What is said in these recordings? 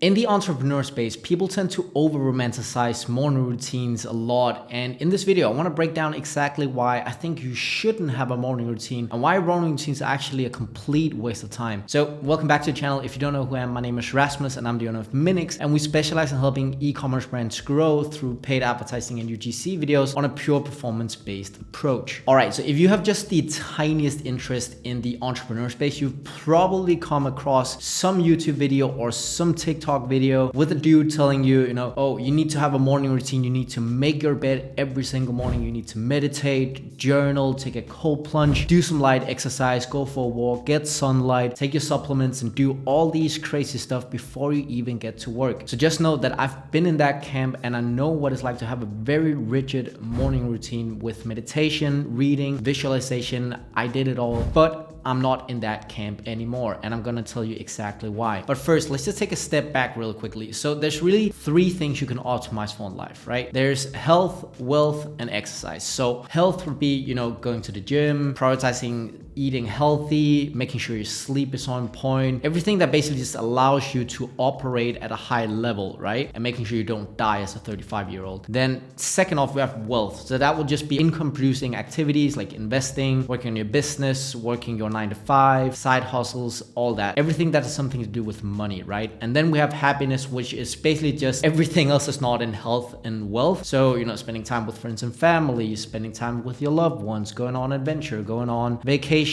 In the entrepreneur space, people tend to over-romanticize morning routines a lot. And in this video, I want to break down exactly why I think you shouldn't have a morning routine and why morning routines are actually a complete waste of time. So welcome back to the channel. If you don't know who I am, my name is Rasmus and I'm the owner of Minix. And we specialize in helping e-commerce brands grow through paid advertising and UGC videos on a pure performance-based approach. All right, so if you have just the tiniest interest in the entrepreneur space, you've probably come across some YouTube video or some TikTok video with a dude telling you, oh, you need to have a morning routine. You need to make your bed every single morning. You need to meditate, journal, take a cold plunge, do some light exercise, go for a walk, get sunlight, take your supplements, and do all these crazy stuff before you even get to work. So just know that I've been in that camp and I know what it's like to have a very rigid morning routine with meditation, reading, visualization. I did it all, but I'm not in that camp anymore, and I'm gonna tell you exactly why. But first, let's just take a step back real quickly. So there's really three things you can optimize for in life, right? There's health, wealth, and exercise. So health would be, going to the gym, prioritizing eating healthy, making sure your sleep is on point, everything that basically just allows you to operate at a high level, right? And making sure you don't die as a 35-year-old. Then second off, we have wealth. So that would just be income producing activities like investing, working on your business, working your 9-to-5, side hustles, all that. Everything that has something to do with money, right? And then we have happiness, which is basically just everything else that's not in health and wealth. So, spending time with friends and family, spending time with your loved ones, going on adventure, going on vacation.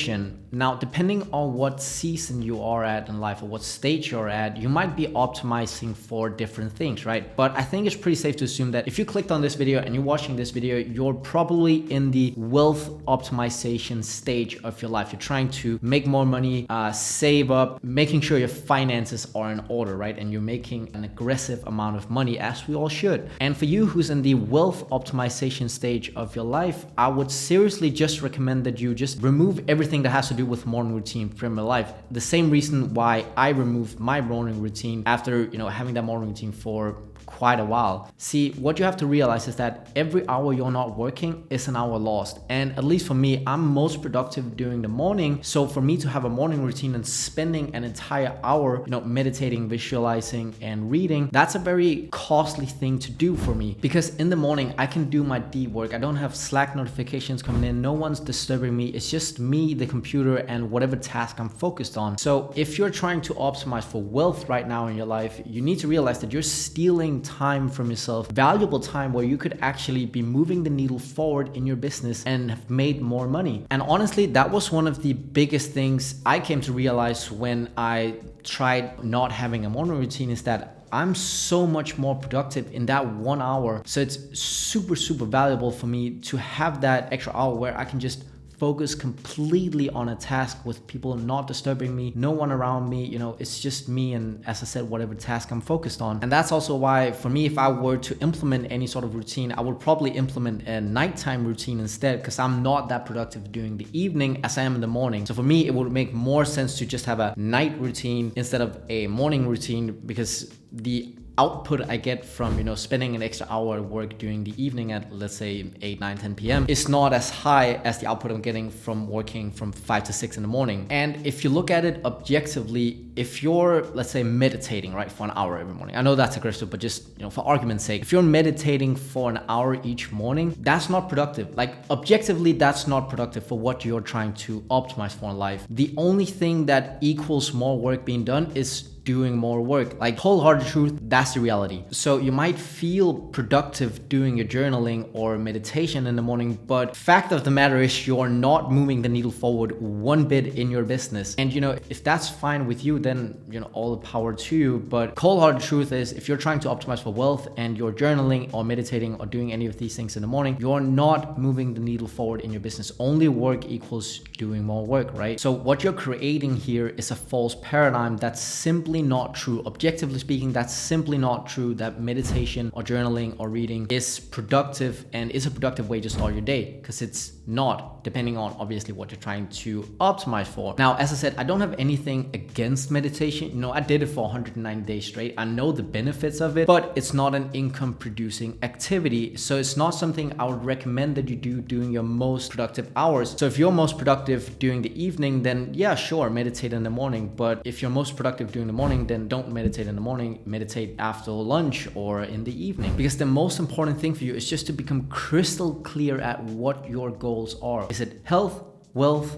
Now, depending on what season you are at in life or what stage you're at, you might be optimizing for different things, right? But I think it's pretty safe to assume that if you clicked on this video and you're watching this video, you're probably in the wealth optimization stage of your life. You're trying to make more money, save up, making sure your finances are in order, right? And you're making an aggressive amount of money, as we all should. And for you who's in the wealth optimization stage of your life, I would seriously just recommend that you just remove everything that has to do with morning routine from your life. The same reason why I removed my morning routine after, having that morning routine for quite a while. See, what you have to realize is that every hour you're not working is an hour lost. And at least for me, I'm most productive during the morning. So for me to have a morning routine and spending an entire hour, meditating, visualizing, and reading, that's a very costly thing to do for me. Because in the morning, I can do my deep work. I don't have Slack notifications coming in. No one's disturbing me. It's just me, the computer, and whatever task I'm focused on. So if you're trying to optimize for wealth right now in your life, you need to realize that you're stealing time from yourself, valuable time where you could actually be moving the needle forward in your business and have made more money. And honestly, that was one of the biggest things I came to realize when I tried not having a morning routine, is that I'm so much more productive in that 1 hour. So it's super, super valuable for me to have that extra hour where I can just focus completely on a task with people not disturbing me, no one around me, it's just me and, as I said, whatever task I'm focused on. And that's also why for me, if I were to implement any sort of routine, I would probably implement a nighttime routine instead, because I'm not that productive during the evening as I am in the morning. So for me, it would make more sense to just have a night routine instead of a morning routine, because the output I get from spending an extra hour at work during the evening at, let's say, 8, 9, 10 p.m. is not as high as the output I'm getting from working from 5 to 6 in the morning. And if you look at it objectively, if you're, let's say, meditating, right, for an hour every morning, I know that's aggressive, but just for argument's sake, if you're meditating for an hour each morning, that's not productive. Like, objectively, that's not productive for what you're trying to optimize for in life. The only thing that equals more work being done is doing more work. Like, wholehearted truth, that's the reality. So you might feel productive doing your journaling or meditation in the morning, but fact of the matter is you're not moving the needle forward one bit in your business. And if that's fine with you, then all the power to you. But cold-hearted truth is, if you're trying to optimize for wealth and you're journaling or meditating or doing any of these things in the morning, you're not moving the needle forward in your business. Only work equals doing more work, right? So what you're creating here is a false paradigm that's simply not true. Objectively speaking, that's simply not true that meditation or journaling or reading is productive and is a productive way to start your day, because it's not, depending on obviously what you're trying to optimize for. Now, as I said, I don't have anything against meditation. I did it for 190 days straight. I know the benefits of it, but it's not an income producing activity. So it's not something I would recommend that you do during your most productive hours. So if you're most productive during the evening, then yeah, sure, meditate in the morning. But if you're most productive during the morning, then don't meditate in the morning, meditate after lunch or in the evening. Because the most important thing for you is just to become crystal clear at what your goals are. Is it health, wealth,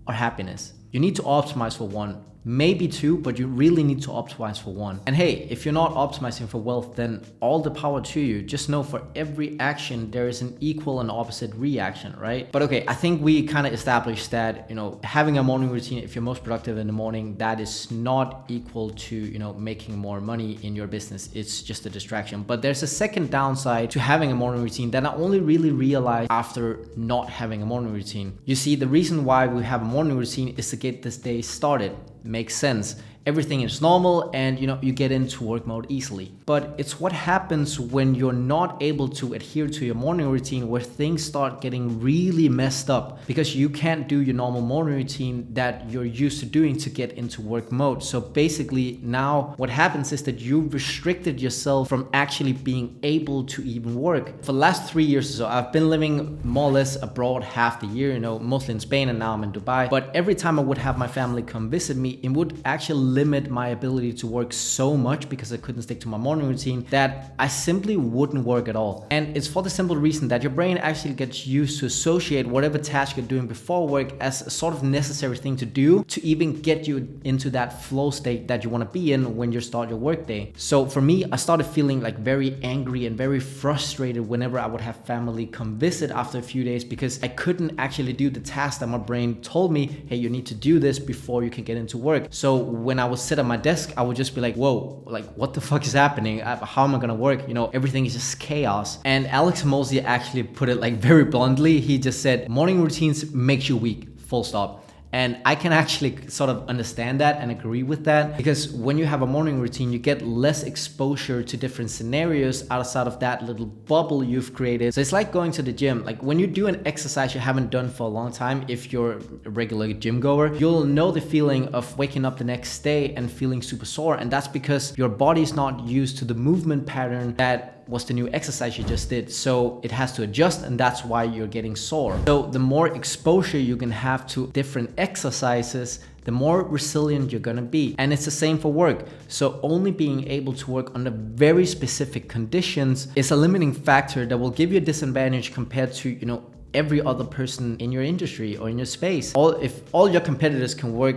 or happiness? You need to optimize for one. Maybe two, but you really need to optimize for one. And hey, if you're not optimizing for wealth, then all the power to you. Just know for every action, there is an equal and opposite reaction, right? But okay, I think we kind of established that, having a morning routine, if you're most productive in the morning, that is not equal to, making more money in your business. It's just a distraction. But there's a second downside to having a morning routine that I only really realized after not having a morning routine. You see, the reason why we have a morning routine is to get this day started. Makes sense. Everything is normal and you get into work mode easily. But it's what happens when you're not able to adhere to your morning routine where things start getting really messed up because you can't do your normal morning routine that you're used to doing to get into work mode. So basically now what happens is that you've restricted yourself from actually being able to even work. For the last 3 years or so, I've been living more or less abroad half the year, mostly in Spain, and now I'm in Dubai. But every time I would have my family come visit me, it would actually limit my ability to work so much because I couldn't stick to my morning routine that I simply wouldn't work at all. And it's for the simple reason that your brain actually gets used to associate whatever task you're doing before work as a sort of necessary thing to do to even get you into that flow state that you want to be in when you start your workday. So for me, I started feeling like very angry and very frustrated whenever I would have family come visit after a few days because I couldn't actually do the task that my brain told me, hey, you need to do this before you can get into work. So when I would sit at my desk, I would just be like, whoa, like what the fuck is happening? How am I gonna work? Everything is just chaos. And Alex Mosley actually put it like very bluntly. He just said, morning routines makes you weak, full stop. And I can actually sort of understand that and agree with that because when you have a morning routine, you get less exposure to different scenarios outside of that little bubble you've created. So it's like going to the gym. Like when you do an exercise you haven't done for a long time, if you're a regular gym goer, you'll know the feeling of waking up the next day and feeling super sore. And that's because your body's not used to the movement pattern that was the new exercise you just did. So it has to adjust, and that's why you're getting sore. So the more exposure you can have to different exercises, the more resilient you're gonna be. And it's the same for work. So only being able to work under very specific conditions is a limiting factor that will give you a disadvantage compared to, every other person in your industry or in your space. If all your competitors can work,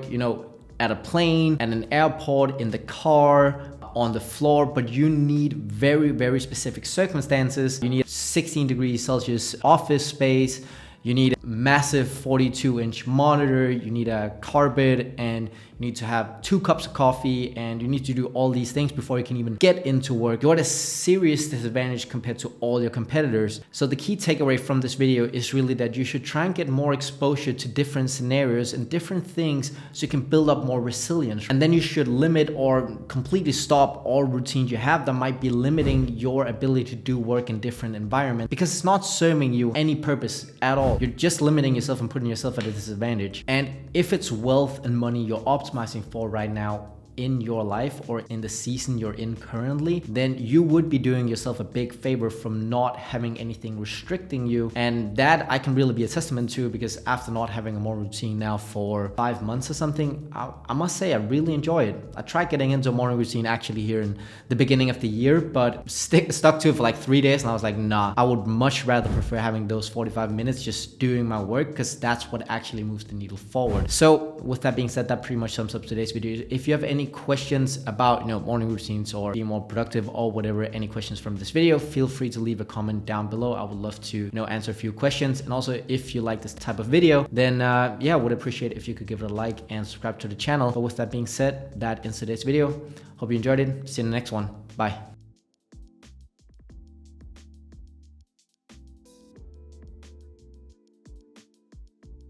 at a plane, at an airport, in the car, on the floor, but you need very, very specific circumstances. You need 16 degrees Celsius office space. You need a massive 42-inch monitor. You need a carpet, and you need to have 2 cups of coffee, and you need to do all these things before you can even get into work. You're at a serious disadvantage compared to all your competitors. So the key takeaway from this video is really that you should try and get more exposure to different scenarios and different things so you can build up more resilience. And then you should limit or completely stop all routines you have that might be limiting your ability to do work in different environments because it's not serving you any purpose at all. You're just limiting yourself and putting yourself at a disadvantage. And if it's wealth and money you're optimizing for right now in your life or in the season you're in currently, then you would be doing yourself a big favor from not having anything restricting you. And that I can really be a testament to because after not having a more routine now for 5 months or something, I must say I really enjoy it. I tried getting into a morning routine actually here in the beginning of the year, but stuck to it for like 3 days and I was like, nah, I would much rather prefer having those 45 minutes just doing my work because that's what actually moves the needle forward. So with that being said, that pretty much sums up today's video. If you have any questions about morning routines or being more productive or whatever, any questions from this video, feel free to leave a comment down below. I would love to answer a few questions. And also if you like this type of video, then yeah, would appreciate if you could give it a like and subscribe to the channel. But with that being said, that ends today's video. Hope you enjoyed it. See you in the next one. Bye.